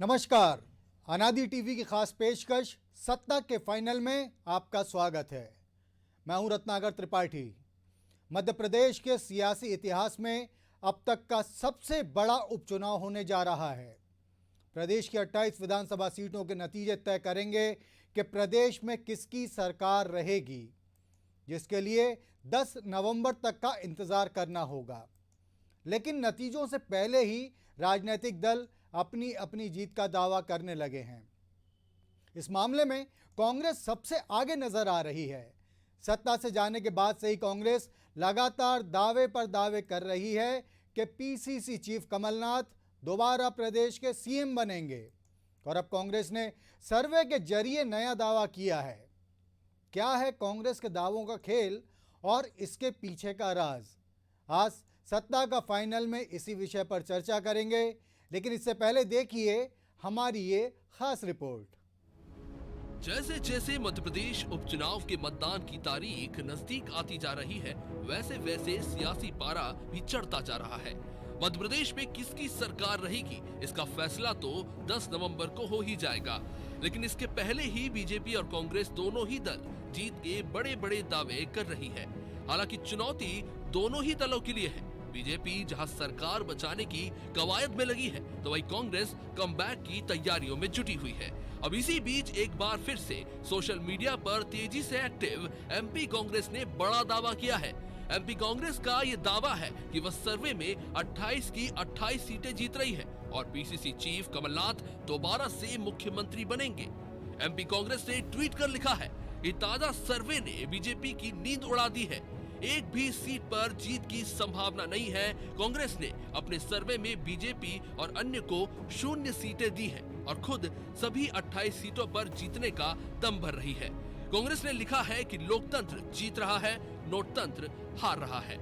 नमस्कार। अनादि टीवी की खास पेशकश सत्ता के फाइनल में आपका स्वागत है। मैं हूं रत्नाकर त्रिपाठी। मध्य प्रदेश के सियासी इतिहास में अब तक का सबसे बड़ा उपचुनाव होने जा रहा है। प्रदेश की 28 विधानसभा सीटों के नतीजे तय करेंगे कि प्रदेश में किसकी सरकार रहेगी, जिसके लिए 10 नवंबर तक का इंतजार करना होगा। लेकिन नतीजों से पहले ही राजनीतिक दल अपनी अपनी जीत का दावा करने लगे हैं। इस मामले में कांग्रेस सबसे आगे नजर आ रही है। सत्ता से जाने के बाद से ही कांग्रेस लगातार दावे पर दावे कर रही है कि पीसीसी चीफ कमलनाथ दोबारा प्रदेश के सीएम बनेंगे। और अब कांग्रेस ने सर्वे के जरिए नया दावा किया है। क्या है कांग्रेस के दावों का खेल और इसके पीछे का राज? आज सत्ता का फाइनल में इसी विषय पर चर्चा करेंगे, लेकिन इससे पहले देखिए हमारी ये खास रिपोर्ट। जैसे जैसे मध्य प्रदेश उपचुनाव के मतदान की तारीख नजदीक आती जा रही है, वैसे वैसे सियासी पारा भी चढ़ता जा रहा है। मध्य प्रदेश में किसकी सरकार रहेगी, इसका फैसला तो 10 नवंबर को हो ही जाएगा। लेकिन इसके पहले ही बीजेपी और कांग्रेस दोनों ही दल जीत के बड़े बड़े दावे कर रही है। हालांकि चुनौती दोनों ही दलों के लिए है। बीजेपी जहां सरकार बचाने की कवायद में लगी है, तो वहीं कांग्रेस कमबैक की तैयारियों में जुटी हुई है। अब इसी बीच एक बार फिर से सोशल मीडिया पर तेजी से एक्टिव एमपी कांग्रेस ने बड़ा दावा किया है। एमपी कांग्रेस का ये दावा है कि वह सर्वे में 28 की 28 सीटें जीत रही है और पीसीसी चीफ कमलनाथ दोबारा से मुख्यमंत्री बनेंगे। एमपी कांग्रेस ने ट्वीट कर लिखा है कि ताजा सर्वे ने बीजेपी की नींद उड़ा दी है। एक भी सीट पर जीत की संभावना नहीं है। कांग्रेस ने अपने सर्वे में बीजेपी और अन्य को 0 सीटें दी हैं और खुद सभी 28 सीटों पर जीतने का दम भर रही है। कांग्रेस ने लिखा है कि लोकतंत्र जीत रहा है, नोटतंत्र हार रहा है।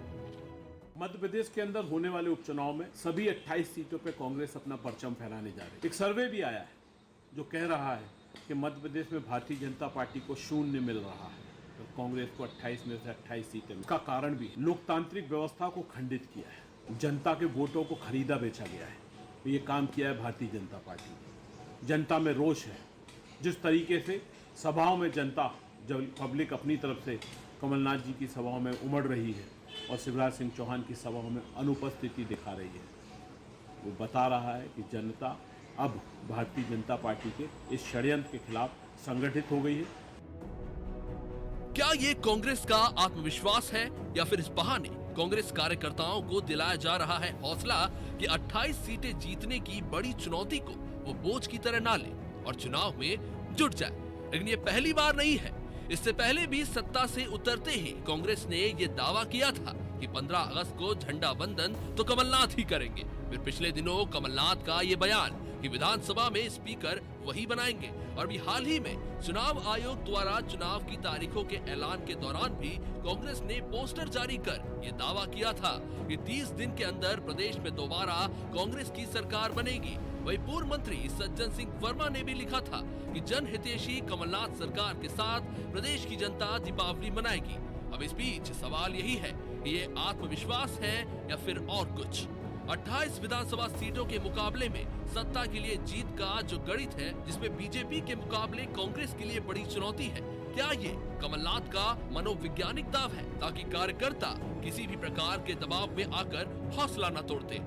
मध्य प्रदेश के अंदर होने वाले उपचुनाव में सभी 28 सीटों पर कांग्रेस अपना परचम फहराने जा रही है। एक सर्वे भी आया है जो कह रहा है कि मध्य प्रदेश में भारतीय जनता पार्टी को 0 मिल रहा है, तो कांग्रेस को 28 में से 28 सीटें। इसका कारण भी लोकतांत्रिक व्यवस्था को खंडित किया है, जनता के वोटों को खरीदा बेचा गया है। तो ये काम किया है भारतीय जनता पार्टी ने। जनता में रोष है। जिस तरीके से सभाओं में जनता, जब पब्लिक अपनी तरफ से कमलनाथ जी की सभाओं में उमड़ रही है और शिवराज सिंह चौहान की सभाओं में अनुपस्थिति दिखा रही है, वो बता रहा है कि जनता अब भारतीय जनता पार्टी के इस षड्यंत्र के खिलाफ संगठित हो गई है। क्या ये कांग्रेस का आत्मविश्वास है या फिर इस बहाने कांग्रेस कार्यकर्ताओं को दिलाया जा रहा है हौसला कि 28 सीटें जीतने की बड़ी चुनौती को वो बोझ की तरह ना ले और चुनाव में जुट जाए? लेकिन ये पहली बार नहीं है। इससे पहले भी सत्ता से उतरते ही कांग्रेस ने ये दावा किया था कि 15 अगस्त को झंडा वंदन तो कमलनाथ ही करेंगे। फिर पिछले दिनों कमलनाथ का ये बयान कि विधानसभा में स्पीकर वही बनाएंगे। और अभी हाल ही में चुनाव आयोग द्वारा चुनाव की तारीखों के ऐलान के दौरान भी कांग्रेस ने पोस्टर जारी कर ये दावा किया था कि 30 दिन के अंदर प्रदेश में दोबारा कांग्रेस की सरकार बनेगी। वही पूर्व मंत्री सज्जन सिंह वर्मा ने भी लिखा था कि जनहितैषी कमलनाथ सरकार के साथ प्रदेश की जनता दीपावली मनाएगी। अब इस बीच सवाल यही है कि ये आत्मविश्वास है या फिर और कुछ? 28 विधानसभा सीटों के मुकाबले में सत्ता के लिए जीत का जो गणित है, जिसमें बीजेपी के मुकाबले कांग्रेस के लिए बड़ी चुनौती है, क्या ये कमलनाथ का मनोवैज्ञानिक दाव है ताकि कार्यकर्ता किसी भी प्रकार के दबाव में आकर हौसला न तोड़ते?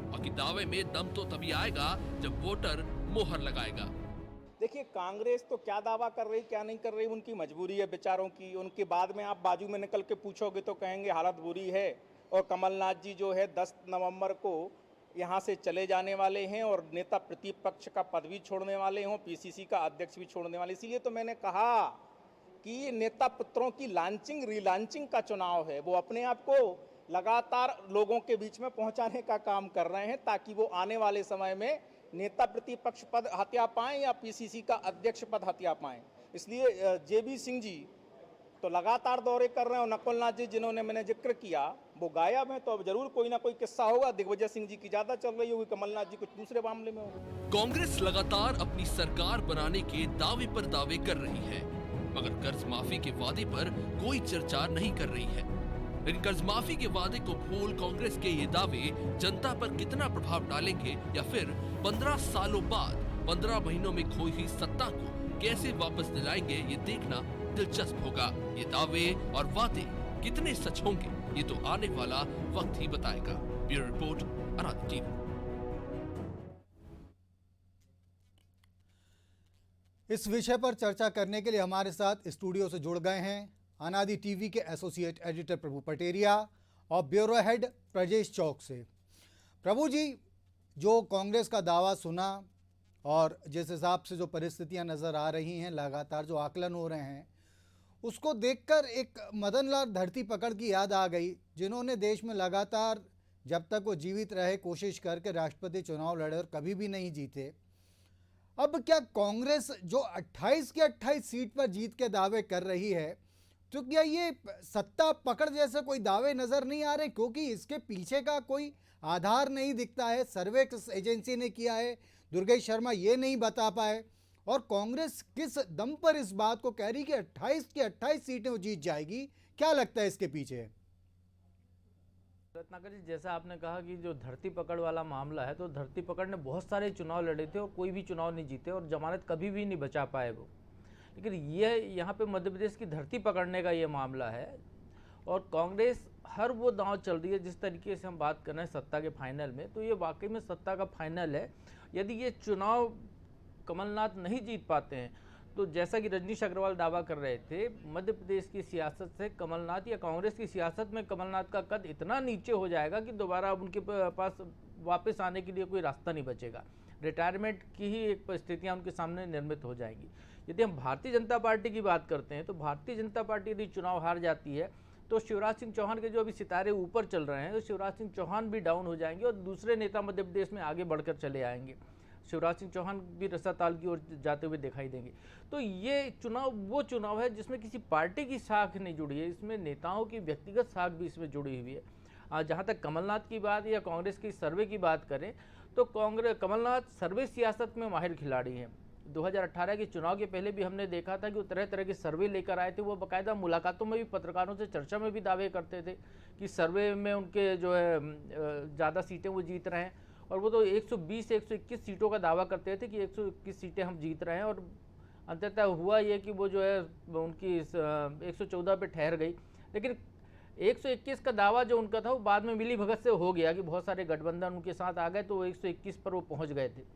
बाकी दावे में दम तो तभी आएगा जब वोटर मोहर लगाएगा। देखिए, कांग्रेस तो क्या दावा कर रही क्या नहीं कर रही उनकी मजबूरी है बेचारों की। उनके बाद में आप बाजू में निकल के पूछोगे तो कहेंगे हालत बुरी है। और कमलनाथ जी जो है 10 नवंबर को यहाँ से चले जाने वाले हैं और नेता प्रतिपक्ष का पद भी छोड़ने वाले हों, पीसीसी का अध्यक्ष भी छोड़ने वाले। इसीलिए तो मैंने कहा कि ये नेता पुत्रों की लॉन्चिंग रिलॉन्चिंग का चुनाव है। वो अपने आप को लगातार लोगों के बीच में पहुँचाने का काम कर रहे हैं ताकि वो आने वाले समय में नेता प्रतिपक्ष पद हत्या पाएं या पीसीसी का अध्यक्ष पद हत्या पाएं। इसलिए जेबी सिंह जी तो लगातार दौरे कर रहे हैं और नकुलनाथ जी जिन्होंने मैंने जिक्र किया वो गायब हैं। तो अब जरूर कोई ना कोई किस्सा होगा। दिग्विजय सिंह जी की ज्यादा चल रही होगी, कमलनाथ जी कुछ दूसरे मामले में होगा। कांग्रेस लगातार अपनी सरकार बनाने के दावे पर दावे कर रही है, मगर कर्ज माफी के वादे पर कोई चर्चा नहीं कर रही है। लेकिन कर्ज माफी के वादे को भूल कांग्रेस के ये दावे जनता पर कितना प्रभाव डालेंगे या फिर 15 सालों बाद 15 महीनों में खोई हुई सत्ता को कैसे वापस दिलाएंगे, ये देखना दिलचस्प होगा। ये दावे और वादे कितने सच होंगे, ये तो आने वाला वक्त ही बताएगा। ब्यूरो रिपोर्ट, अनादि टीवी। इस विषय पर चर्चा करने के लिए हमारे साथ स्टूडियो से जुड़ गए हैं अनादि टीवी के एसोसिएट एडिटर प्रभु पटेरिया और ब्यूरो हेड प्रजेश चौक से। प्रभु जी, जो कांग्रेस का दावा सुना और जिस हिसाब से जो परिस्थितियां नज़र आ रही हैं, लगातार जो आकलन हो रहे हैं, उसको देखकर एक मदन लाल धरती पकड़ की याद आ गई, जिन्होंने देश में लगातार जब तक वो जीवित रहे कोशिश करके राष्ट्रपति चुनाव लड़े और कभी भी नहीं जीते। अब क्या कांग्रेस जो 28 की 28 सीट पर जीत के दावे कर रही है, तो क्या ये सत्ता पकड़ जैसे कोई दावे नज़र नहीं आ रहे? क्योंकि इसके पीछे का कोई आधार नहीं दिखता है। सर्वे किस एजेंसी ने किया है, दुर्गेश शर्मा ये नहीं बता पाए, और कांग्रेस किस दम पर इस बात को कह रही कि 28 की 28 सीटें वो जीत जाएगी? क्या लगता है इसके पीछे? रत्नाकर जी, जैसा आपने कहा कि जो धरती पकड़ वाला मामला है, तो धरती पकड़ ने बहुत सारे चुनाव लड़े थे और कोई भी चुनाव नहीं जीते और जमानत कभी भी नहीं बचा पाए वो। लेकिन ये यहाँ पे मध्य प्रदेश की धरती पकड़ने का ये मामला है और कांग्रेस हर वो दांव चल रही है। जिस तरीके से हम बात कर रहे हैं सत्ता के फाइनल में, तो ये वाकई में सत्ता का फाइनल है। यदि ये चुनाव कमलनाथ नहीं जीत पाते हैं, तो जैसा कि रजनीश अग्रवाल दावा कर रहे थे, मध्य प्रदेश की सियासत से कमलनाथ या कांग्रेस की सियासत में कमलनाथ का कद इतना नीचे हो जाएगा कि दोबारा अब उनके पास वापस आने के लिए कोई रास्ता नहीं बचेगा। रिटायरमेंट की ही एक परिस्थितियाँ उनके सामने निर्मित हो जाएंगी। यदि हम भारतीय जनता पार्टी की बात करते हैं, तो भारतीय जनता पार्टी यदि चुनाव हार जाती है, तो शिवराज सिंह चौहान के जो अभी सितारे ऊपर चल रहे हैं, तो शिवराज सिंह चौहान भी डाउन हो जाएंगे और दूसरे नेता मध्य प्रदेश में आगे बढ़कर चले आएंगे। शिवराज सिंह चौहान भी रसाताल की ओर जाते हुए दिखाई देंगे। तो ये चुनाव वो चुनाव है जिसमें किसी पार्टी की साख नहीं जुड़ी है, इसमें नेताओं की व्यक्तिगत साख भी इसमें जुड़ी हुई है। जहाँ तक कमलनाथ की बात या कांग्रेस की सर्वे की बात करें, तो कमलनाथ सर्वे सियासत में माहिर खिलाड़ी हैं। 2018 के चुनाव के पहले भी हमने देखा था कि वो तरह तरह के सर्वे लेकर आए थे। वो बाकायदा मुलाकातों में भी, पत्रकारों से चर्चा में भी दावे करते थे कि सर्वे में उनके जो है ज़्यादा सीटें वो जीत रहे हैं, और वो तो 120-121 सीटों का दावा करते थे कि 121 सीटें हम जीत रहे हैं, और अंततः हुआ ये कि वो जो है उनकी 114 पे ठहर गई। लेकिन 121 का दावा जो उनका था वो बाद में मिली भगत से हो गया कि बहुत सारे गठबंधन उनके साथ आ गए, तो 121 पर वो पहुंच गए थे।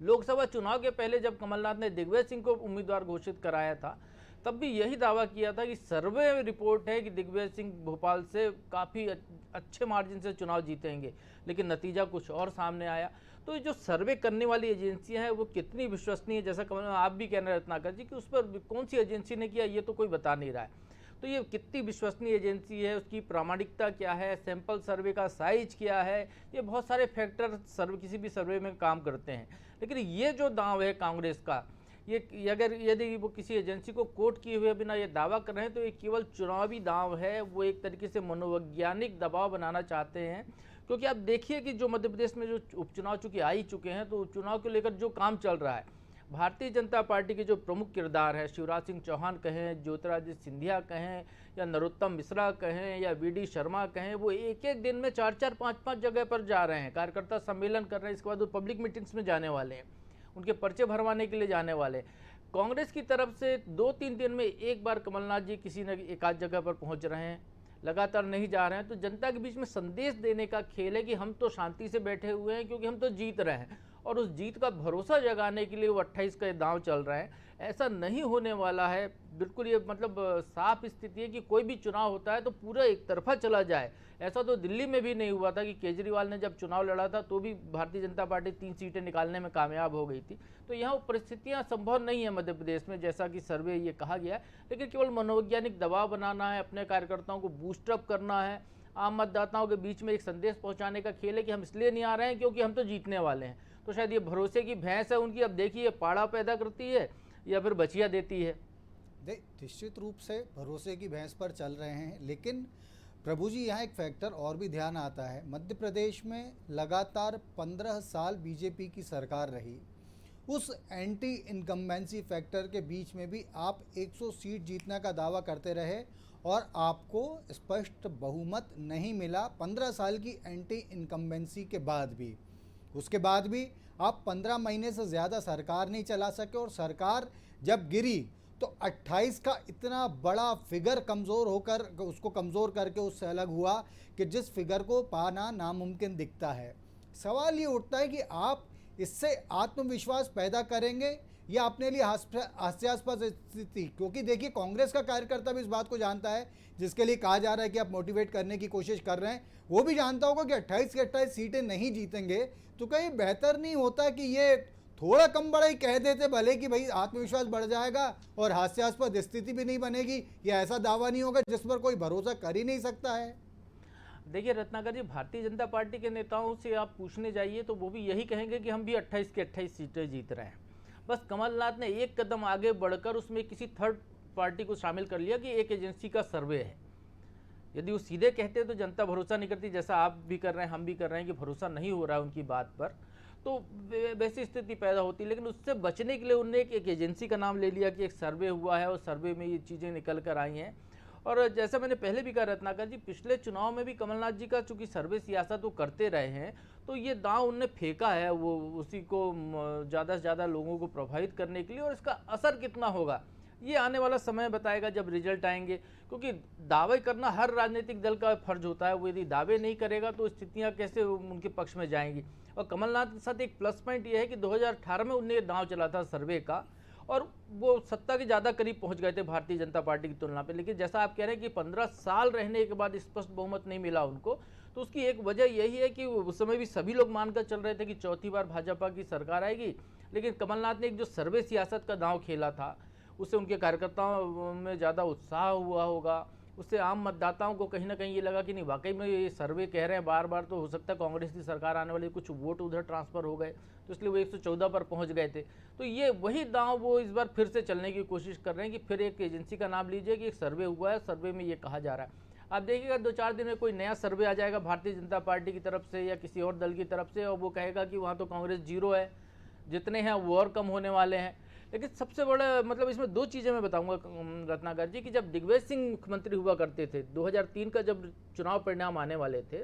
लोकसभा चुनाव के पहले जब कमलनाथ ने दिग्विजय सिंह को उम्मीदवार घोषित कराया था, तब भी यही दावा किया था कि सर्वे रिपोर्ट है कि दिग्विजय सिंह भोपाल से काफ़ी अच्छे मार्जिन से चुनाव जीतेंगे, लेकिन नतीजा कुछ और सामने आया। तो जो सर्वे करने वाली एजेंसियां हैं वो कितनी विश्वसनीय है, जैसा कमल आप भी कह रहे हैं रत्नाकर जी, कि उस पर कौन सी एजेंसी ने किया ये तो कोई बता नहीं रहा है। तो ये कितनी विश्वसनीय एजेंसी है, उसकी प्रामाणिकता क्या है, सैंपल सर्वे का साइज क्या है, ये बहुत सारे फैक्टर सर्वे किसी भी सर्वे में काम करते हैं। लेकिन ये जो दाव है कांग्रेस का, ये अगर यदि वो किसी एजेंसी को कोट किए हुए बिना ये दावा कर रहे हैं, तो ये केवल चुनावी दाव है। वो एक तरीके से मनोवैज्ञानिक दबाव बनाना चाहते हैं, क्योंकि आप देखिए कि जो मध्य प्रदेश में जो उपचुनाव चूँकि आ ही चुके हैं, तो चुनाव को लेकर जो काम चल रहा है, भारतीय जनता पार्टी के जो प्रमुख किरदार है, शिवराज सिंह चौहान कहें, ज्योतिरादित्य सिंधिया कहें, या नरोत्तम मिश्रा कहें, या वी.डी. शर्मा कहें, वो एक एक दिन में 4-4, 5-5 जगह पर जा रहे हैं, कार्यकर्ता सम्मेलन कर रहे हैं। इसके बाद वो पब्लिक मीटिंग्स में जाने वाले हैं, उनके पर्चे भरवाने के लिए जाने वाले। कांग्रेस की तरफ से 2-3 दिन में एक बार कमलनाथ जी किसी न एक आध जगह पर पहुंच रहे हैं, लगातार नहीं जा रहे हैं। तो जनता के बीच में संदेश देने का खेल है कि हम तो शांति से बैठे हुए हैं क्योंकि हम तो जीत रहे हैं, और उस जीत का भरोसा जगाने के लिए वो 28 का दांव चल रहा है। ऐसा नहीं होने वाला है, बिल्कुल ये मतलब साफ स्थिति है कि कोई भी चुनाव होता है तो पूरा एक तरफा चला जाए। ऐसा तो दिल्ली में भी नहीं हुआ था कि केजरीवाल ने जब चुनाव लड़ा था तो भी भारतीय जनता पार्टी 3 सीटें निकालने में कामयाब हो गई थी। तो यहाँ परिस्थितियाँ संभव नहीं है मध्य प्रदेश में, जैसा कि सर्वे ये कहा गया है। लेकिन केवल मनोवैज्ञानिक दबाव बनाना है, अपने कार्यकर्ताओं को बूस्टअप करना है, आम मतदाताओं के बीच में एक संदेश पहुँचाने का खेल है कि हम इसलिए नहीं आ रहे हैं क्योंकि हम तो जीतने वाले हैं। तो शायद ये भरोसे की भैंस है उनकी। अब देखिए पाड़ा पैदा करती है या फिर बचिया देती है। निश्चित रूप से भरोसे की भैंस पर चल रहे हैं। लेकिन प्रभु जी, यहाँ एक फैक्टर और भी ध्यान आता है। मध्य प्रदेश में लगातार 15 साल बीजेपी की सरकार रही। उस एंटी इनकम्बेंसी फैक्टर के बीच में भी आप 100 सीट जीतने का दावा करते रहे और आपको स्पष्ट बहुमत नहीं मिला 15 साल की एंटी इनकम्बेंसी के बाद भी। उसके बाद भी आप 15 महीने से ज़्यादा सरकार नहीं चला सके, और सरकार जब गिरी तो 28 का इतना बड़ा फिगर कमज़ोर होकर, उसको कमज़ोर करके उससे अलग हुआ कि जिस फिगर को पाना नामुमकिन दिखता है। सवाल ये उठता है कि आप इससे आत्मविश्वास पैदा करेंगे या अपने लिए हास्यास्पद स्थिति, क्योंकि देखिए कांग्रेस का कार्यकर्ता भी इस बात को जानता है, जिसके लिए कहा जा रहा है कि आप मोटिवेट करने की कोशिश कर रहे हैं, वो भी जानता होगा कि 28 की 28 सीटें नहीं जीतेंगे। तो कहीं बेहतर नहीं होता कि ये थोड़ा कम बड़ा ही कह देते, भले कि भाई आत्मविश्वास बढ़ जाएगा और हास्यास्पद स्थिति भी नहीं बनेगी, या ऐसा दावा नहीं होगा जिस पर कोई भरोसा कर ही नहीं सकता है। देखिए रत्नाकर जी, भारतीय जनता पार्टी के नेताओं से आप पूछने जाइए तो वो भी यही कहेंगे कि हम भी 28 की 28 सीटें जीत रहे हैं। बस कमलनाथ ने एक कदम आगे बढ़कर उसमें किसी थर्ड पार्टी को शामिल कर लिया कि एक एजेंसी का सर्वे है। यदि वो सीधे कहते तो जनता भरोसा नहीं करती, जैसा आप भी कर रहे हैं, हम भी कर रहे हैं कि भरोसा नहीं हो रहा है उनकी बात पर, तो वैसी स्थिति पैदा होती। लेकिन उससे बचने के लिए उन्होंने एक एजेंसी का नाम ले लिया कि एक सर्वे हुआ है और सर्वे में ये चीज़ें निकल कर आई हैं। और जैसा मैंने पहले भी कहा रत्नाकर जी, पिछले चुनाव में भी कमलनाथ जी का चूंकि सर्वे सियासत वो करते रहे हैं, तो ये दांव उनने फेंका है वो उसी को ज़्यादा से ज़्यादा लोगों को प्रभावित करने के लिए। और इसका असर कितना होगा ये आने वाला समय बताएगा जब रिजल्ट आएंगे, क्योंकि दावे करना हर राजनीतिक दल का फर्ज होता है। वो यदि दावे नहीं करेगा तो स्थितियां कैसे उनके पक्ष में जाएंगी। और कमलनाथ के साथ एक प्लस पॉइंट ये है कि 2018 में उनने दांव चला था सर्वे का, और वो सत्ता के ज़्यादा करीब पहुंच गए थे भारतीय जनता पार्टी की तुलना पे। लेकिन जैसा आप कह रहे हैं कि 15 साल रहने के बाद स्पष्ट बहुमत नहीं मिला उनको, तो उसकी एक वजह यही है कि उस समय भी सभी लोग मानकर चल रहे थे कि चौथी बार भाजपा की सरकार आएगी। लेकिन कमलनाथ ने एक जो सर्वे सियासत का दांव खेला था, उससे उनके कार्यकर्ताओं में ज़्यादा उत्साह हुआ होगा। उससे आम मतदाताओं को कहीं ना कहीं ये लगा कि नहीं, वाकई में ये सर्वे कह रहे हैं बार बार, तो हो सकता है कांग्रेस की सरकार आने वाली, कुछ वोट उधर ट्रांसफ़र हो गए, तो इसलिए वो 114 पर पहुंच गए थे। तो ये वही दांव वो इस बार फिर से चलने की कोशिश कर रहे हैं कि फिर एक एजेंसी का नाम लीजिए कि एक सर्वे हुआ है, सर्वे में ये कहा जा रहा है। आप देखिएगा 2-4 दिन में कोई नया सर्वे आ जाएगा भारतीय जनता पार्टी की तरफ से या किसी और दल की तरफ से, और वो कहेगा कि वहाँ तो कांग्रेस जीरो है, जितने हैं वो और कम होने वाले हैं। लेकिन सबसे बड़ा मतलब इसमें दो चीज़ें मैं बताऊंगा रत्नाकर जी, कि जब दिग्विजय सिंह मुख्यमंत्री हुआ करते थे, 2003 का जब चुनाव परिणाम आने वाले थे,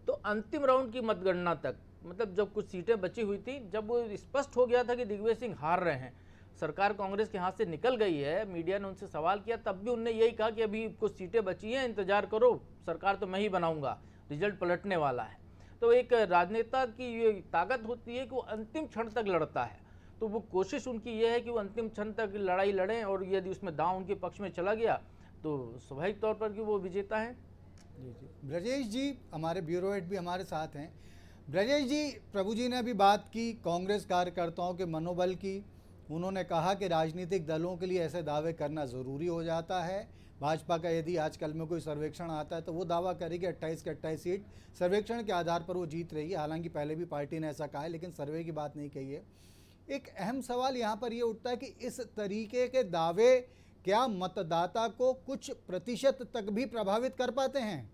तो अंतिम राउंड की मतगणना तक, मतलब जब कुछ सीटें बची हुई थी, जब वो स्पष्ट हो गया था कि दिग्विजय सिंह हार रहे हैं, सरकार कांग्रेस के हाथ से निकल गई है, मीडिया ने उनसे सवाल किया, तब भी उन्होंने यही कहा कि अभी कुछ सीटें बची हैं, इंतजार करो, सरकार तो मैं ही बनाऊंगा, रिजल्ट पलटने वाला है। तो एक राजनेता की ये ताकत होती है कि वो अंतिम क्षण तक लड़ता है। तो वो कोशिश उनकी ये है कि वो अंतिम क्षण तक लड़ाई लड़ें, और यदि उसमें दांव उनके पक्ष में चला गया तो स्वाभाविक तौर पर कि वो विजेता हैं। जी। ब्रजेश जी हमारे ब्यूरो हेड भी हमारे साथ हैं। ब्रजेश जी, प्रभु जी ने अभी बात की कांग्रेस कार्यकर्ताओं के मनोबल की। उन्होंने कहा कि राजनीतिक दलों के लिए ऐसे दावे करना ज़रूरी हो जाता है। भाजपा का यदि आजकल में कोई सर्वेक्षण आता है तो वो दावा करेगी 28 की 28 सीट सर्वेक्षण के आधार पर वो जीत रही है। हालांकि पहले भी पार्टी ने ऐसा कहा है, लेकिन सर्वे की बात नहीं कही है। एक अहम सवाल यहाँ पर ये उठता है कि इस तरीके के दावे क्या मतदाता को कुछ प्रतिशत तक भी प्रभावित कर पाते हैं?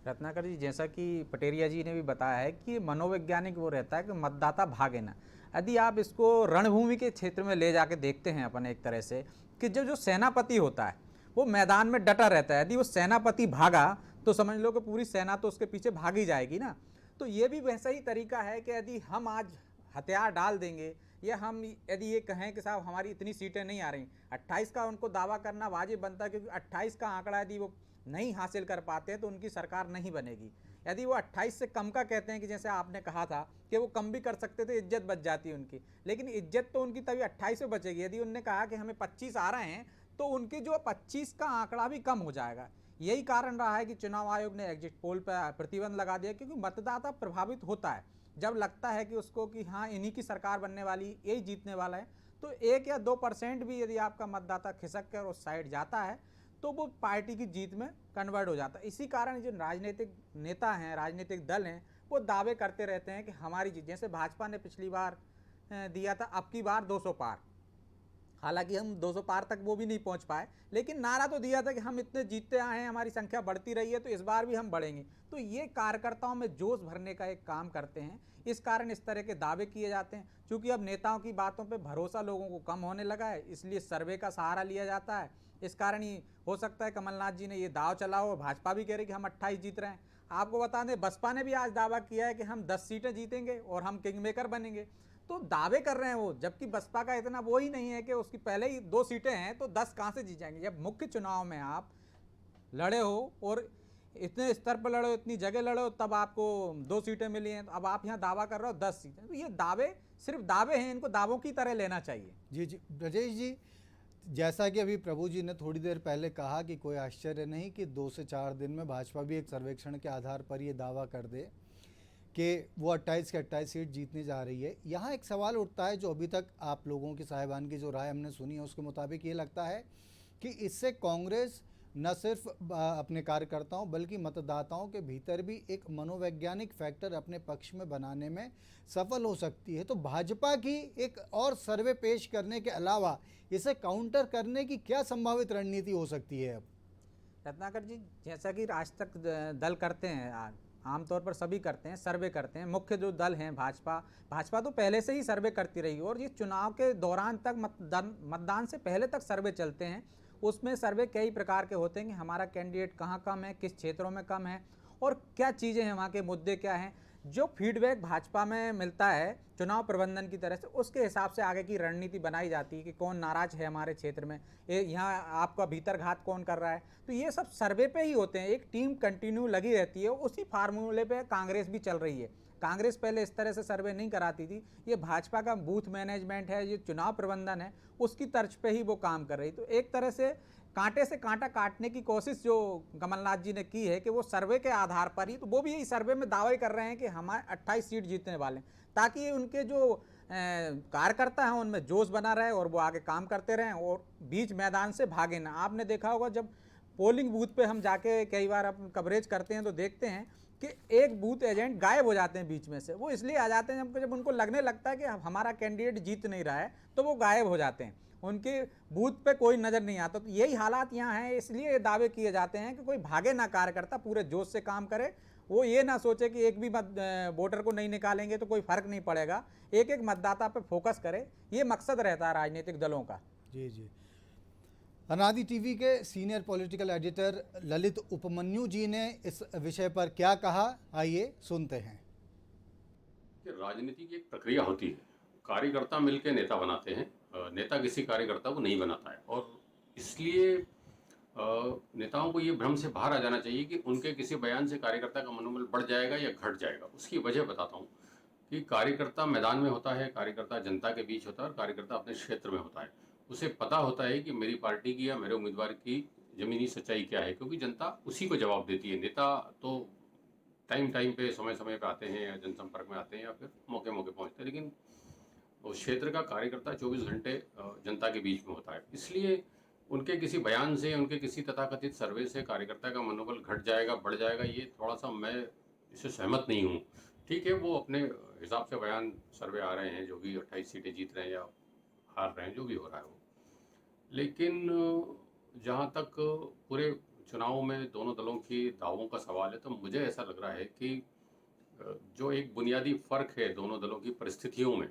रत्नाकर जी, जैसा कि पटेरिया जी ने भी बताया है कि मनोवैज्ञानिक वो रहता है कि मतदाता भागे ना। यदि आप इसको रणभूमि के क्षेत्र में ले जाके देखते हैं अपन एक तरह से, कि जो सेनापति होता है वो मैदान में डटा रहता है, यदि वो सेनापति भागा तो समझ लो कि पूरी सेना तो उसके पीछे भागी जाएगी ना। तो ये भी वैसा ही तरीका है कि यदि हम आज हथियार डाल देंगे, या हम यदि ये कहें कि साहब हमारी इतनी सीटें नहीं आ रही, 28 का उनको दावा करना वाजिब बनता है, क्योंकि 28 का आंकड़ा यदि वो नहीं हासिल कर पाते हैं तो उनकी सरकार नहीं बनेगी। यदि वो 28 से कम का कहते हैं, कि जैसे आपने कहा था कि वो कम भी कर सकते थे, इज्जत बच जाती है उनकी, लेकिन इज्जत तो उनकी तभी 28 में बचेगी। यदि उनने कहा कि हमें 25 आ रहे हैं तो उनकी जो 25 का आंकड़ा भी कम हो जाएगा। यही कारण रहा है कि चुनाव आयोग ने एग्जिट पोल पर प्रतिबंध लगा दिया, क्योंकि मतदाता प्रभावित होता है जब लगता है कि उसको कि हाँ इन्हीं की सरकार बनने वाली, यही जीतने वाला है। तो 1 या 2% भी यदि आपका मतदाता खिसक कर उस साइड जाता है तो वो पार्टी की जीत में कन्वर्ट हो जाता है। इसी कारण जो राजनीतिक नेता हैं, राजनीतिक दल हैं, वो दावे करते रहते हैं कि हमारी जीत, जैसे भाजपा ने पिछली बार दिया था अब की बार 200 पार, हालांकि हम 200 पार तक वो भी नहीं पहुंच पाए, लेकिन नारा तो दिया था कि हम इतने जीतते आए हैं, हमारी संख्या बढ़ती रही है, तो इस बार भी हम बढ़ेंगे। तो ये कार्यकर्ताओं में जोश भरने का एक काम करते हैं, इस कारण इस तरह के दावे किए जाते हैं। क्योंकि अब नेताओं की बातों पे भरोसा लोगों को कम होने लगा है, इसलिए सर्वे का सहारा लिया जाता है। इस कारण ही हो सकता है कमलनाथ जी ने ये दाव चला हो, भाजपा भी कह रही कि हम 28 जीत रहे हैं। आपको बता दें बसपा ने भी आज दावा किया है कि हम 10 सीटें जीतेंगे और हम किंग मेकर बनेंगे। तो दावे कर रहे हैं वो, जबकि बसपा का इतना वो ही नहीं है कि उसकी पहले ही 2 सीटें हैं तो 10 कहाँ से जीत जाएंगे। जब मुख्य चुनाव में आप लड़े हो और इतने स्तर पर लड़े हो, इतनी जगह लड़े हो, तब आपको 2 सीटें मिली हैं, तो अब आप यहाँ दावा कर रहे हो 10 सीटें। तो ये दावे सिर्फ दावे हैं, इनको दावों की तरह लेना चाहिए। जी जी ब्रजेश जी, जैसा कि अभी प्रभु जी ने थोड़ी देर पहले कहा कि कोई आश्चर्य नहीं कि 2 से 4 दिन में भाजपा भी एक सर्वेक्षण के आधार पर ये दावा कर दे कि वो 28 के 28 सीट जीतने जा रही है। यहाँ एक सवाल उठता है, जो अभी तक आप लोगों की साहिबान की जो राय हमने सुनी है उसके मुताबिक ये लगता है कि इससे कांग्रेस न सिर्फ अपने कार्यकर्ताओं बल्कि मतदाताओं के भीतर भी एक मनोवैज्ञानिक फैक्टर अपने पक्ष में बनाने में सफल हो सकती है। तो भाजपा की एक और सर्वे पेश करने के अलावा इसे काउंटर करने की क्या संभावित रणनीति हो सकती है अब? रत्नाकर जी, जैसा कि आज तक दल करते हैं, आमतौर पर सभी करते हैं, सर्वे करते हैं। मुख्य जो दल हैं भाजपा तो पहले से ही सर्वे करती रही और ये चुनाव के दौरान तक मतदान से पहले तक सर्वे चलते हैं। उसमें सर्वे कई प्रकार के होते हैं कि हमारा कैंडिडेट कहाँ कम है, किस क्षेत्रों में कम है और क्या चीज़ें हैं, वहाँ के मुद्दे क्या हैं। जो फीडबैक भाजपा में मिलता है चुनाव प्रबंधन की तरह से, उसके हिसाब से आगे की रणनीति बनाई जाती है कि कौन नाराज है हमारे क्षेत्र में, यहाँ आपका भीतर घात कौन कर रहा है। तो ये सब सर्वे पे ही होते हैं। एक टीम कंटिन्यू लगी रहती है, उसी फार्मूले पे कांग्रेस भी चल रही है। कांग्रेस पहले इस तरह से सर्वे नहीं कराती थी, ये भाजपा का बूथ मैनेजमेंट है, ये चुनाव प्रबंधन है, उसकी तर्ज पे ही वो काम कर रही। तो एक तरह से कांटे से कांटा काटने की कोशिश जो कमलनाथ जी ने की है कि वो सर्वे के आधार पर ही, तो वो भी यही सर्वे में दावे कर रहे हैं कि हमारे 28 सीट जीतने वाले हैं, ताकि उनके जो कार्यकर्ता हैं उनमें जोश बना रहे और वो आगे काम करते रहें और बीच मैदान से भागे ना। आपने देखा होगा जब पोलिंग बूथ पे हम जाके कई बार अपन कवरेज करते हैं तो देखते हैं कि एक बूथ एजेंट गायब हो जाते हैं बीच में से। वो इसलिए आ जाते हैं जब उनको लगने लगता है कि हमारा कैंडिडेट जीत नहीं रहा है, तो वो गायब हो जाते हैं, उनके बूथ पे कोई नज़र नहीं आता। तो यही हालात यहाँ हैं, इसलिए दावे किए जाते हैं कि कोई भागे ना कार्यकर्ता, पूरे जोश से काम करे। वो ये ना सोचे कि एक भी वोटर को नहीं निकालेंगे तो कोई फर्क नहीं पड़ेगा, एक एक मतदाता पे फोकस करे। ये मकसद रहता है राजनीतिक दलों का। जी जी। अनादि टीवी के senior political editor Lalit Upmanyu ji ने इस विषय पर क्या कहा, आइए सुनते हैं। कि राजनीति की एक प्रक्रिया होती है, कार्यकर्ता मिलकर नेता बनाते हैं, नेता किसी कार्यकर्ता को नहीं बनाता है। और इसलिए नेताओं को ये भ्रम से बाहर आ जाना चाहिए कि उनके किसी बयान से कार्यकर्ता का मनोबल बढ़ जाएगा या घट जाएगा। उसकी वजह बताता हूँ कि कार्यकर्ता मैदान में होता है, कार्यकर्ता जनता के बीच होता है और कार्यकर्ता अपने क्षेत्र में होता है। उसे पता होता है कि मेरी पार्टी की या मेरे उम्मीदवार की ज़मीनी सच्चाई क्या है, क्योंकि जनता उसी को जवाब देती है। नेता तो टाइम पे समय पे आते हैं या जनसंपर्क में आते हैं या फिर मौके पहुँचते हैं, लेकिन उस क्षेत्र का कार्यकर्ता 24 घंटे जनता के बीच में होता है। इसलिए उनके किसी बयान से, उनके किसी तथाकथित सर्वे से कार्यकर्ता का मनोबल घट जाएगा बढ़ जाएगा, ये थोड़ा सा मैं इससे सहमत नहीं हूँ। ठीक है, वो अपने हिसाब से बयान सर्वे आ रहे हैं, जो भी 28 सीटें जीत रहे हैं या हार रहे हैं, जो भी हो रहा है वो। लेकिन जहाँ तक पूरे चुनाव में दोनों दलों की दावों का सवाल है, तो मुझे ऐसा लग रहा है कि जो एक बुनियादी फ़र्क है दोनों दलों की परिस्थितियों में,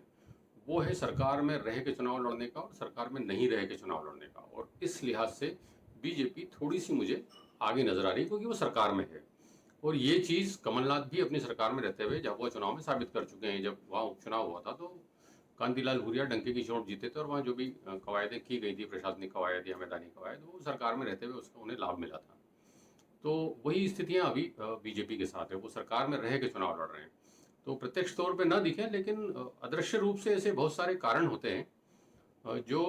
वो है सरकार में रह के चुनाव लड़ने का और सरकार में नहीं रह के चुनाव लड़ने का। और इस लिहाज से बीजेपी थोड़ी सी मुझे आगे नज़र आ रही है, क्योंकि वो सरकार में है। और ये चीज़ कमलनाथ भी अपनी सरकार में रहते हुए जब वो चुनाव में साबित कर चुके हैं। जब वहाँ उपचुनाव हुआ था तो कांतिलाल भूरिया डंके की चोट जीते थे और वहाँ जो भी कवायदें की गई थी, प्रशासनिक कवायद या मैदानी कवायद, वो सरकार में रहते हुए उसका उन्हें लाभ मिला था। तो वही स्थितियाँ अभी बीजेपी के साथ है, वो सरकार में रह के चुनाव लड़ रहे हैं। तो प्रत्यक्ष तौर पे ना दिखें, लेकिन अदृश्य रूप से ऐसे बहुत सारे कारण होते हैं जो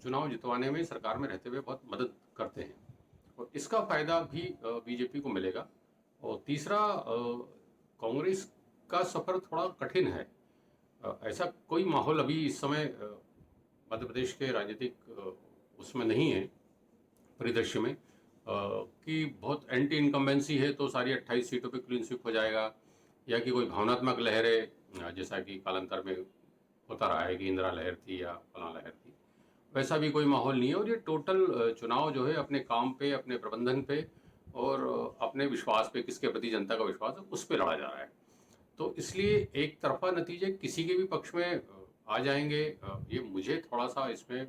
चुनाव जितवाने में सरकार में रहते हुए बहुत मदद करते हैं, और इसका फायदा भी बीजेपी को मिलेगा। और तीसरा, कांग्रेस का सफ़र थोड़ा कठिन है। ऐसा कोई माहौल अभी इस समय मध्य प्रदेश के राजनीतिक उसमें नहीं है, परिदृश्य में, कि बहुत एंटी इनकम्बेंसी है तो सारी 28 सीटों पे क्लीन स्वीप हो जाएगा, या कि कोई भावनात्मक लहर है जैसा कि कालांतर में होता रहा है कि इंदिरा लहर थी या फलां लहर थी, वैसा भी कोई माहौल नहीं है। और ये टोटल चुनाव जो है अपने काम पे, अपने प्रबंधन पे और अपने विश्वास पे, किसके प्रति जनता का विश्वास है, उस पर लड़ा जा रहा है। तो इसलिए एक तरफा नतीजे किसी के भी पक्ष में आ जाएंगे, ये मुझे थोड़ा सा इसमें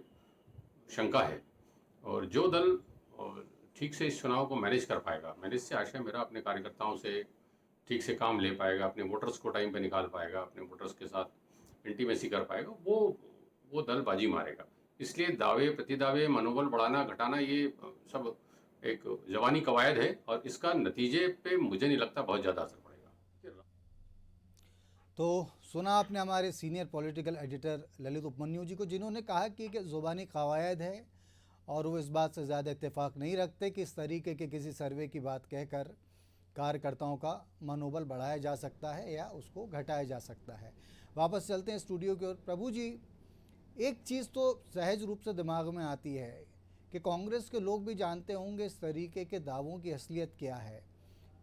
शंका है। और जो दल ठीक से इस चुनाव को मैनेज कर पाएगा, मैनेज से आशय मेरा अपने कार्यकर्ताओं से, ठीक से काम ले पाएगा, अपने वोटर्स को टाइम पे निकाल पाएगा, अपने वोटर्स के साथ इंटीमेसी कर पाएगा, वो दल बाजी मारेगा। इसलिए दावे प्रतिदावे, मनोबल बढ़ाना घटाना, ये सब एक जवानी कवायद है और इसका नतीजे पे मुझे नहीं लगता बहुत ज़्यादा असर पड़ेगा। तो सुना आपने हमारे senior political editor Lalit Upmanyu ji को, जिन्होंने कहा कि ज़ुबानी कवायद है और वो इस बात से ज़्यादा इत्तेफाक नहीं रखते कि इस तरीके के किसी सर्वे की बात कहकर कार्यकर्ताओं का मनोबल बढ़ाया जा सकता है या उसको घटाया जा सकता है। वापस चलते हैं स्टूडियो की ओर। प्रभु जी, एक चीज़ तो सहज रूप से दिमाग में आती है कि कांग्रेस के लोग भी जानते होंगे इस तरीके के दावों की असलियत क्या है।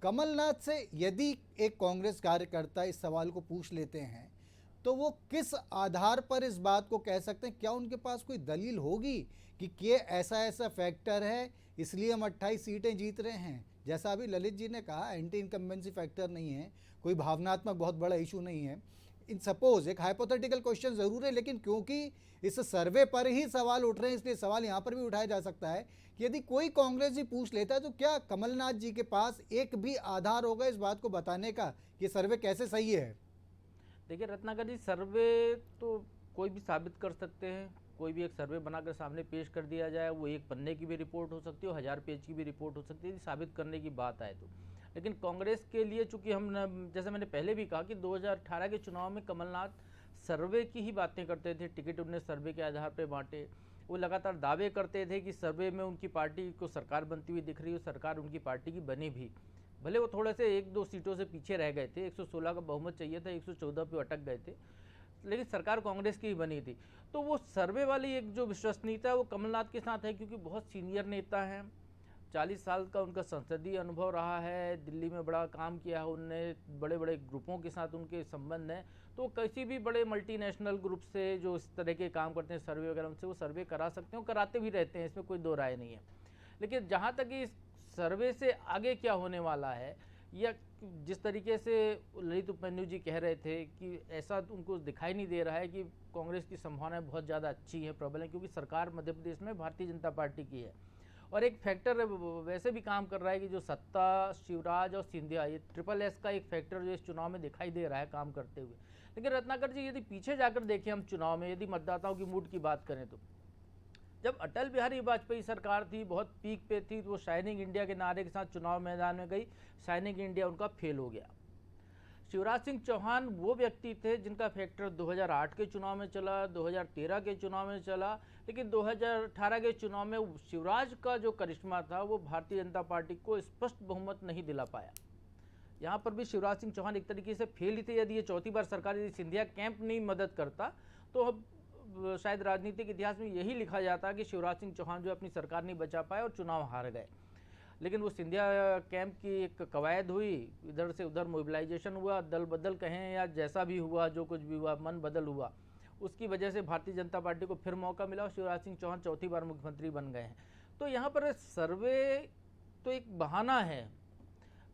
कमलनाथ से यदि एक कांग्रेस कार्यकर्ता इस सवाल को पूछ लेते हैं तो वो किस आधार पर इस बात को कह सकते हैं? क्या उनके पास कोई दलील होगी कि ये ऐसा ऐसा फैक्टर है इसलिए हम 28 सीटें जीत रहे हैं? जैसा अभी ललित जी ने कहा, एंटी इनकम्बेंसी फैक्टर नहीं है, कोई भावनात्मक बहुत बड़ा इशू नहीं है। इन सपोज एक हाइपोथेटिकल क्वेश्चन ज़रूर है, लेकिन क्योंकि इस सर्वे पर ही सवाल उठ रहे हैं इसलिए सवाल यहाँ पर भी उठाया जा सकता है कि यदि कोई कांग्रेस जी पूछ लेता है तो क्या कमलनाथ जी के पास एक भी आधार होगा इस बात को बताने का कि सर्वे कैसे सही है? देखिए रत्नाकर जी, सर्वे तो कोई भी साबित कर सकते हैं। कोई भी एक सर्वे बनाकर सामने पेश कर दिया जाए, वो एक पन्ने की भी रिपोर्ट हो सकती है, 1000 पेज की भी रिपोर्ट हो सकती है, साबित करने की बात आए तो। लेकिन कांग्रेस के लिए चूंकि हम, जैसे मैंने पहले भी कहा कि 2018 के चुनाव में कमलनाथ सर्वे की ही बातें करते थे, टिकट उन्हें सर्वे के आधार पर बांटे। वो लगातार दावे करते थे कि सर्वे में उनकी पार्टी को सरकार बनती हुई दिख रही है, सरकार उनकी पार्टी की बनी भी। भले वो थोड़े से 1-2 सीटों से पीछे रह गए थे, 116 का बहुमत चाहिए था, 114 पे अटक गए थे, लेकिन सरकार कांग्रेस की ही बनी थी। तो वो सर्वे वाली एक जो विश्वसनीयता है वो कमलनाथ के साथ है, क्योंकि बहुत सीनियर नेता हैं, 40 साल का उनका संसदीय अनुभव रहा है, दिल्ली में बड़ा काम किया है उनने, बड़े बड़े ग्रुपों के साथ उनके संबंध हैं। तो किसी भी बड़े मल्टीनेशनल ग्रुप से जो इस तरह के काम करते हैं सर्वे वगैरह, उनसे वो सर्वे करा सकते हैं, कराते भी रहते हैं, इसमें कोई दो राय नहीं है। लेकिन जहाँ तक इस सर्वे से आगे क्या होने वाला है, या जिस तरीके से ललित उपमन्यु जी कह रहे थे कि ऐसा उनको दिखाई नहीं दे रहा है कि कांग्रेस की संभावनाएं बहुत ज़्यादा अच्छी है, प्रबल है, क्योंकि सरकार मध्य प्रदेश में भारतीय जनता पार्टी की है। और एक फैक्टर वैसे भी काम कर रहा है कि जो सत्ता, शिवराज और सिंधिया, ये SSS का एक फैक्टर जो इस चुनाव में दिखाई दे रहा है काम करते हुए। लेकिन रत्नाकर जी, यदि पीछे जाकर देखें हम चुनाव में, यदि मतदाताओं की मूड की बात करें तो जब अटल बिहारी वाजपेयी सरकार थी, बहुत पीक पे थी, तो वो शाइनिंग इंडिया के नारे के साथ चुनाव मैदान में गई, शाइनिंग इंडिया उनका फेल हो गया। शिवराज सिंह चौहान वो व्यक्ति थे जिनका फैक्टर 2008 के चुनाव में चला, 2013 के चुनाव में चला, लेकिन 2018 के चुनाव में शिवराज का जो करिश्मा था वो भारतीय जनता पार्टी को स्पष्ट बहुमत नहीं दिला पाया। यहाँ पर भी शिवराज सिंह चौहान एक तरीके से फेल ही थे। यदि ये चौथी बार सरकार, यदि सिंधिया कैंप नहीं मदद करता तो शायद राजनीतिक इतिहास में यही लिखा जाता कि शिवराज सिंह चौहान जो अपनी सरकार नहीं बचा पाए और चुनाव हार गए। लेकिन वो सिंधिया कैंप की एक कवायद हुई, इधर से उधर मोबिलाइजेशन हुआ, दल बदल कहें या जैसा भी हुआ, जो कुछ भी हुआ, मन बदल हुआ, उसकी वजह से भारतीय जनता पार्टी को फिर मौका मिला और शिवराज सिंह चौहान चौथी बार मुख्यमंत्री बन गए हैं। तो यहाँ पर सर्वे तो एक बहाना है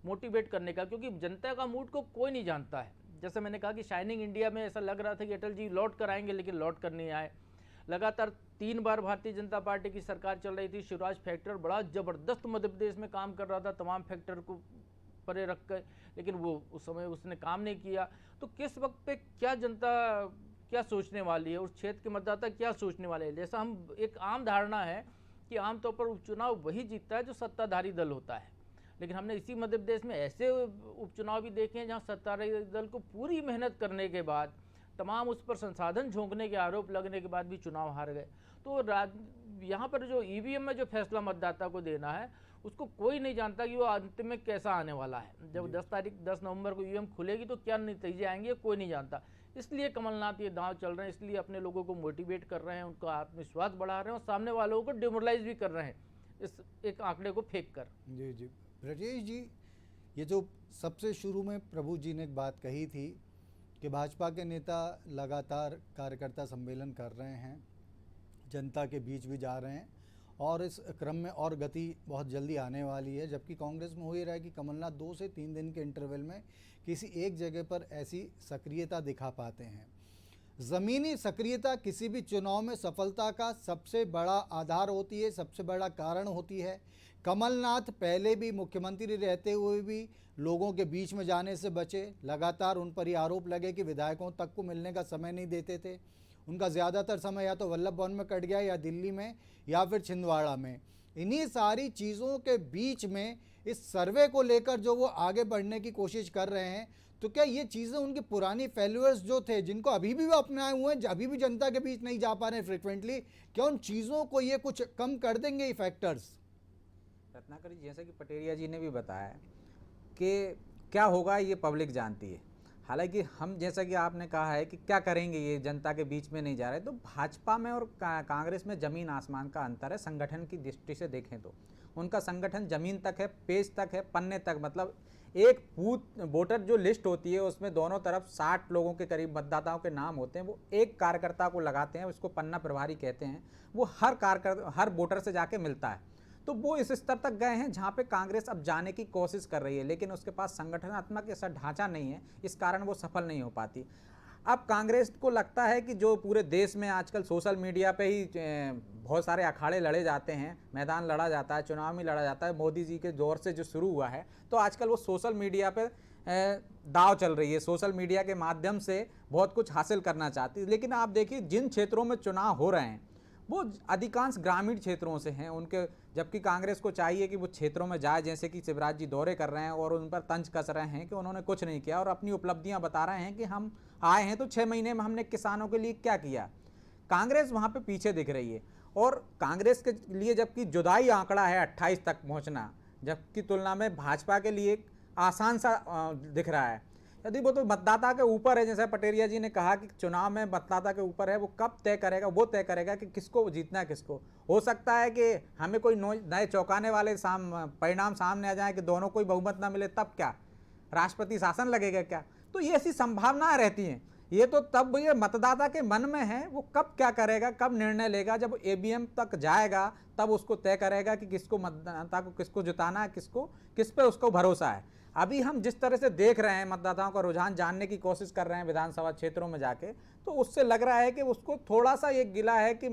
मोटिवेट करने का, क्योंकि जनता का मूड को कोई नहीं जानता है। जैसे मैंने कहा कि शाइनिंग इंडिया में ऐसा लग रहा था कि अटल जी लौट कर आएंगे, लेकिन लौट कर नहीं आए। लगातार 3 बार भारतीय जनता पार्टी की सरकार चल रही थी, शिवराज फैक्टर बड़ा ज़बरदस्त मध्य प्रदेश में काम कर रहा था, तमाम फैक्टर को परे रख कर, लेकिन वो उस समय उसने काम नहीं किया। तो किस वक्त पे क्या जनता क्या सोचने वाली है, उस क्षेत्र के मतदाता क्या सोचने वाले हैं? जैसा हम एक आम धारणा है कि आमतौर पर उपचुनाव वही जीतता है जो सत्ताधारी दल होता है, लेकिन हमने इसी मध्य प्रदेश में ऐसे उपचुनाव भी देखे हैं जहाँ सत्ताधारी दल को पूरी मेहनत करने के बाद, तमाम उस पर संसाधन झोंकने के आरोप लगने के बाद भी चुनाव हार गए। तो यहाँ पर जो ईवीएम में जो फैसला मतदाता को देना है, उसको कोई नहीं जानता कि वो अंतिम में कैसा आने वाला है। जब 10 नवंबर को ईवीएम खुलेगी तो क्या नतीजे आएंगे कोई नहीं जानता। इसलिए कमलनाथ ये दांव चल रहे हैं, इसलिए अपने लोगों को मोटिवेट कर रहे हैं, उनका आत्मविश्वास बढ़ा रहे हैं और सामने वालों को डिमोरलाइज भी कर रहे हैं इस एक आंकड़े को फेंक कर। जी जी ब्रजेश जी, ये जो सबसे शुरू में प्रभु जी ने एक बात कही थी कि भाजपा के नेता लगातार कार्यकर्ता सम्मेलन कर रहे हैं, जनता के बीच भी जा रहे हैं और इस क्रम में और गति बहुत जल्दी आने वाली है, जबकि कांग्रेस में हो ही रहा है कि कमलनाथ 2 से 3 दिन के इंटरवल में किसी एक जगह पर ऐसी सक्रियता दिखा पाते हैं। ज़मीनी सक्रियता किसी भी चुनाव में सफलता का सबसे बड़ा आधार होती है, सबसे बड़ा कारण होती है। कमलनाथ पहले भी मुख्यमंत्री रहते हुए भी लोगों के बीच में जाने से बचे। लगातार उन पर ही आरोप लगे कि विधायकों तक को मिलने का समय नहीं देते थे। उनका ज़्यादातर समय या तो वल्लभ भवन में कट गया, या दिल्ली में, या फिर छिंदवाड़ा में। इन्हीं सारी चीज़ों के बीच में इस सर्वे को लेकर जो वो आगे बढ़ने की कोशिश कर रहे हैं, तो क्या ये चीज़ें उनकी पुरानी फेल्यूर्स जो थे, जिनको अभी भी वो अपनाए हुए हैं, अभी भी जनता के बीच नहीं जा पा रहे हैं फ्रिक्वेंटली, क्या उन चीज़ों को ये कुछ कम कर देंगे ये फैक्टर्स? रत्नाकर जी, जैसा कि पटेरिया जी ने भी बताया कि क्या होगा ये पब्लिक जानती है। हालांकि हम, जैसा कि आपने कहा है कि क्या करेंगे, ये जनता के बीच में नहीं जा रहे, तो भाजपा में और कांग्रेस में ज़मीन आसमान का अंतर है। संगठन की दृष्टि से देखें तो उनका संगठन ज़मीन तक है, पेज तक है, पन्ने तक। मतलब एक बूथ वोटर जो लिस्ट होती है उसमें दोनों तरफ 60 लोगों के करीब मतदाताओं के नाम होते हैं। वो एक कार्यकर्ता को लगाते हैं, उसको पन्ना प्रभारी कहते हैं। वो हर वोटर से जाके मिलता है। तो वो इस स्तर तक गए हैं जहाँ पे कांग्रेस अब जाने की कोशिश कर रही है, लेकिन उसके पास संगठनात्मक ऐसा ढांचा नहीं है, इस कारण वो सफल नहीं हो पाती। अब कांग्रेस को लगता है कि जो पूरे देश में आजकल सोशल मीडिया पे ही बहुत सारे अखाड़े लड़े जाते हैं, मैदान लड़ा जाता है, चुनाव में लड़ा जाता है, मोदी जी के दौर से जो शुरू हुआ है, तो आजकल वो सोशल मीडिया पे दाव चल रही है। सोशल मीडिया के माध्यम से बहुत कुछ हासिल करना चाहती है। लेकिन आप देखिए, जिन क्षेत्रों में चुनाव हो रहे हैं वो अधिकांश ग्रामीण क्षेत्रों से हैं उनके, जबकि कांग्रेस को चाहिए कि वो क्षेत्रों में जाए, जैसे कि शिवराज जी दौरे कर रहे हैं और उन पर तंज कस रहे हैं कि उन्होंने कुछ नहीं किया, और अपनी उपलब्धियां बता रहे हैं कि हम आए हैं तो 6 महीने में हमने किसानों के लिए क्या किया। कांग्रेस वहाँ पे पीछे दिख रही है। और कांग्रेस के लिए जबकि जुदाई आंकड़ा है 28 तक पहुँचना, जबकि तुलना में भाजपा के लिए आसान सा दिख रहा है। यदि वो तो मतदाता के ऊपर है, जैसे पटेरिया जी ने कहा कि चुनाव में मतदाता के ऊपर है, वो कब तय करेगा, वो तय करेगा कि किसको जीतना है किसको। हो सकता है कि हमें कोई नए चौंकाने वाले परिणाम सामने आ जाए कि दोनों कोई बहुमत ना मिले, तब क्या राष्ट्रपति शासन लगेगा क्या? तो ये ऐसी संभावनाएं रहती हैं। ये तो तब ये मतदाता के मन में है, वो कब क्या करेगा, कब निर्णय लेगा, जब ईवीएम तक जाएगा तब उसको तय करेगा कि किसको मतदाता को किसको जिताना है, किस पे उसको भरोसा है। अभी हम जिस तरह से देख रहे हैं, मतदाताओं का रुझान जानने की कोशिश कर रहे हैं विधानसभा क्षेत्रों में जाके, तो उससे लग रहा है कि उसको थोड़ा सा ये गिला है कि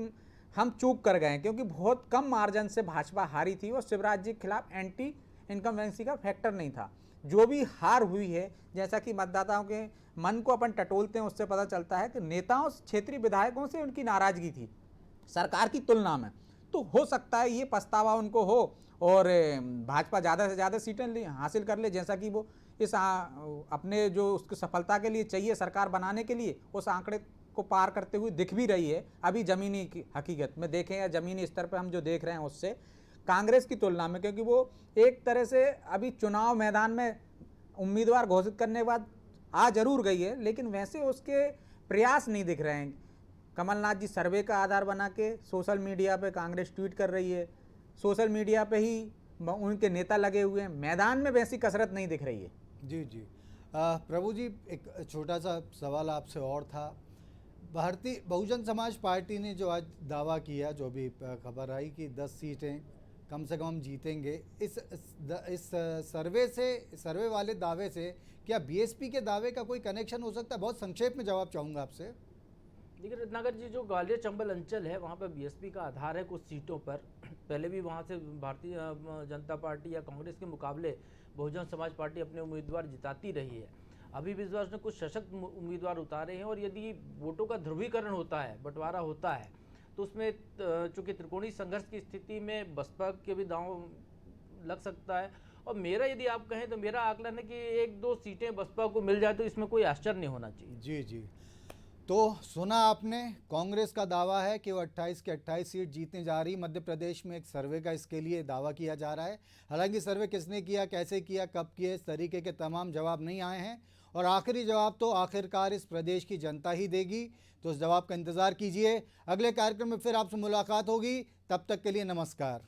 हम चूक कर गए, क्योंकि बहुत कम मार्जिन से भाजपा हारी थी और शिवराज जी के खिलाफ एंटी इनकम्बेंसी का फैक्टर नहीं था। जो भी हार हुई है, जैसा कि मतदाताओं के मन को अपन टटोलते हैं, उससे पता चलता है कि नेताओं, क्षेत्रीय विधायकों से उनकी नाराजगी थी सरकार की तुलना में। तो हो सकता है ये पछतावा उनको हो और भाजपा ज़्यादा से ज़्यादा सीटें हासिल कर ले, जैसा कि वो इस अपने जो उसकी सफलता के लिए चाहिए सरकार बनाने के लिए, उस आंकड़े को पार करते हुए दिख भी रही है। अभी ज़मीनी हकीकत में देखें या ज़मीनी स्तर पर हम जो देख रहे हैं उससे कांग्रेस की तुलना में, क्योंकि वो एक तरह से अभी चुनाव मैदान में उम्मीदवार घोषित करने के बाद आ जरूर गई है, लेकिन वैसे उसके प्रयास नहीं दिख रहे हैं। कमलनाथ जी सर्वे का आधार बना के सोशल मीडिया पे कांग्रेस ट्वीट कर रही है, सोशल मीडिया पे ही उनके नेता लगे हुए हैं, मैदान में वैसी कसरत नहीं दिख रही है। जी जी। प्रभु जी, एक छोटा सा सवाल आपसे और था। भारतीय बहुजन समाज पार्टी ने जो आज दावा किया, जो भी खबर आई कि 10 सीटें कम से कम हम जीतेंगे, इस सर्वे वाले दावे से क्या बीएसपी के दावे का कोई कनेक्शन हो सकता है? बहुत संक्षेप में जवाब चाहूँगा आपसे। देखिए रत्नाकर जी, जो ग्वालियर चंबल अंचल है वहाँ पर बीएसपी का आधार है कुछ सीटों पर। पहले भी वहाँ से भारतीय जनता पार्टी या कांग्रेस के मुकाबले बहुजन समाज पार्टी अपने उम्मीदवार जिताती रही है। अभी भी इस बार उसने कुछ सशक्त उम्मीदवार उतारे हैं, और यदि वोटों का ध्रुवीकरण होता है, बंटवारा होता है, तो उसमें चूँकि त्रिकोणीय संघर्ष की स्थिति में बसपा के भी दांव लग सकता है। और मेरा, यदि आप कहें तो मेरा आकलन है कि 1-2 सीटें बसपा को मिल जाए तो इसमें कोई आश्चर्य नहीं होना चाहिए। जी जी। तो सुना आपने, कांग्रेस का दावा है कि वो 28 की 28 सीट जीतने जा रही। मध्य प्रदेश में एक सर्वे का इसके लिए दावा किया जा रहा है। हालांकि सर्वे किसने किया, कैसे किया, कब किया, इस तरीके के तमाम जवाब नहीं आए हैं, और आखिरी जवाब तो आखिरकार इस प्रदेश की जनता ही देगी। तो उस जवाब का इंतज़ार कीजिए। अगले कार्यक्रम में फिर आपसे मुलाकात होगी, तब तक के लिए नमस्कार।